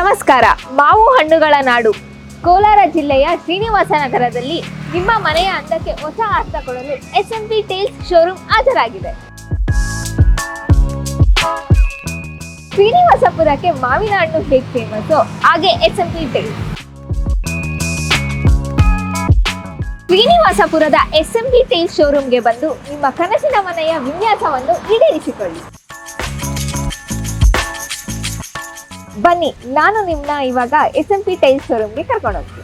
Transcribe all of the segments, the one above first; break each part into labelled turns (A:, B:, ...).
A: ನಮಸ್ಕಾರ. ಮಾವು ಹಣ್ಣುಗಳ ನಾಡು ಕೋಲಾರ ಜಿಲ್ಲೆಯ ಶ್ರೀನಿವಾಸ ನಗರದಲ್ಲಿ ನಿಮ್ಮ ಮನೆಯ ಅಂದಕ್ಕೆ ಹೊಸ ಅರ್ಥ ಕೊಡಲು SMP ಟೇಲ್ಸ್ ಶೋರೂಮ್ ಹಾಜರಾಗಿದೆ. ಶ್ರೀನಿವಾಸಪುರಕ್ಕೆ ಮಾವಿನ ಹಣ್ಣು ಹೇಗೆ ಫೇಮಸ್ಸೋ ಹಾಗೆ SMP ಟೇಲ್ಸ್. ಶ್ರೀನಿವಾಸಪುರದ SMP ಟೇಲ್ಸ್ ಶೋರೂಮ್ಗೆ ಬಂದು ನಿಮ್ಮ ಕನಸಿನ ಮನೆಯ ವಿನ್ಯಾಸವನ್ನು ಈಡೇರಿಸಿಕೊಳ್ಳಿ. ಬನ್ನಿ, ನಾನು ನಿಮ್ಮನ್ನ ಇವಾಗ SMP ಟೈಲ್ಸ್ ಶೋರೂಮ್ಗೆ ಕರ್ಕೊಂಡು ಹೋಗ್ತೀನಿ.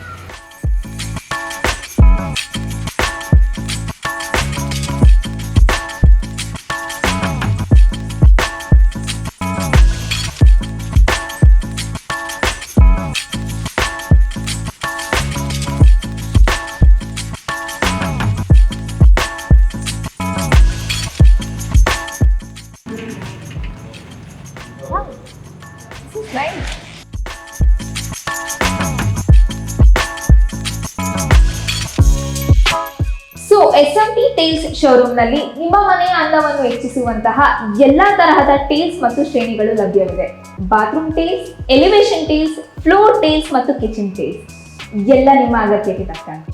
A: SMP ಟೇಲ್ಸ್ ಶೋರೂಮ್ ನಲ್ಲಿ ನಿಮ್ಮ ಮನೆಯ ಅಂದವನ್ನು ಹೆಚ್ಚಿಸುವಂತಹ ಎಲ್ಲಾ ತರಹದ ಟೇಲ್ಸ್ ಮತ್ತು ಶ್ರೇಣಿಗಳು ಲಭ್ಯವಿದೆ. Bathroom tiles, elevation tiles, floor tiles ಮತ್ತು ಕಿಚನ್ ಟೇಲ್ಸ್ ಎಲ್ಲ ನಿಮ್ಮ ಅಗತ್ಯಕ್ಕೆ ತಕ್ಕಂತೆ.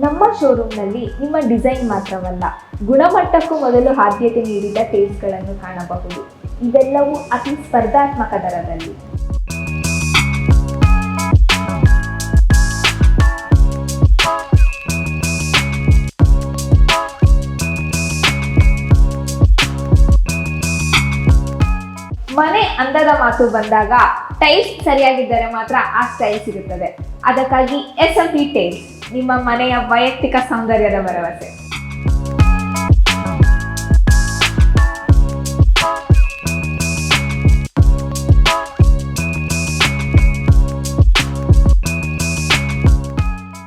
A: ನಮ್ಮ ಶೋರೂಮ್ನಲ್ಲಿ ನಿಮ್ಮ ಡಿಸೈನ್ ಮಾತ್ರವಲ್ಲ, ಗುಣಮಟ್ಟಕ್ಕೂ ಮೊದಲು ಆದ್ಯತೆ ನೀಡಿದ ಟೇಲ್ಸ್ಗಳನ್ನು ಕಾಣಬಹುದು. ಇವೆಲ್ಲವೂ ಅತಿ ಸ್ಪರ್ಧಾತ್ಮಕ ದರದಲ್ಲಿ. ಮನೆ ಅಂದದ ಮಾತು ಬಂದಾಗ ಟೈಲ್ಸ್ ಸರಿಯಾಗಿದ್ದರೆ ಮಾತ್ರ ಆ ಸ್ಟೈಲ್ ಸಿಗುತ್ತದೆ. ಅದಕ್ಕಾಗಿ SMP ಟೈಲ್ಸ್ ನಿಮ್ಮ ಮನೆಯ ವೈಯಕ್ತಿಕ ಸೌಂದರ್ಯದ ಭರವಸೆ.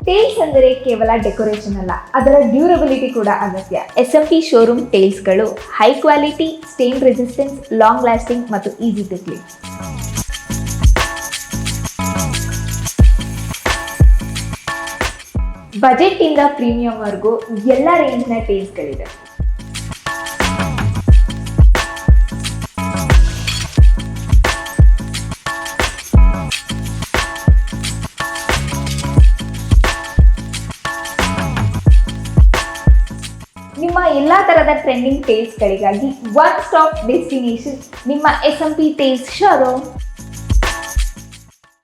A: ಟೇಲ್ಸ್ ಅಂದರೆ ಕೇವಲ ಡೆಕೋರೇಷನ್ ಅಲ್ಲ, ಅದರ ಡ್ಯೂರಬಿಲಿಟಿ ಕೂಡ ಅಗತ್ಯ. SMP ಶೋರೂಮ್ ಟೇಲ್ಸ್ಗಳು high quality, stain resistance, long lasting ಮತ್ತು ಈಸಿ ಟು ಕ್ಲೀನ್. ಬಜೆಟ್ ಇಂದ ಪ್ರೀಮಿಯಂ ವರೆಗೂ ಎಲ್ಲ ರೇಂಜ್ನ ಟೇಲ್ಸ್ಗಳಿದೆ. ನಿಮ್ಮ ಎಲ್ಲಾ ತರದ ಟ್ರೆಂಡಿಂಗ್ ಟೇಲ್ಸ್ಗಳಿಗಾಗಿ ಒನ್ ಸ್ಟಾಪ್ ಡೆಸ್ಟಿನೇಷನ್ ನಿಮ್ಮ SMP ಟೇಲ್ಸ್ ಶೋರೂಮ್.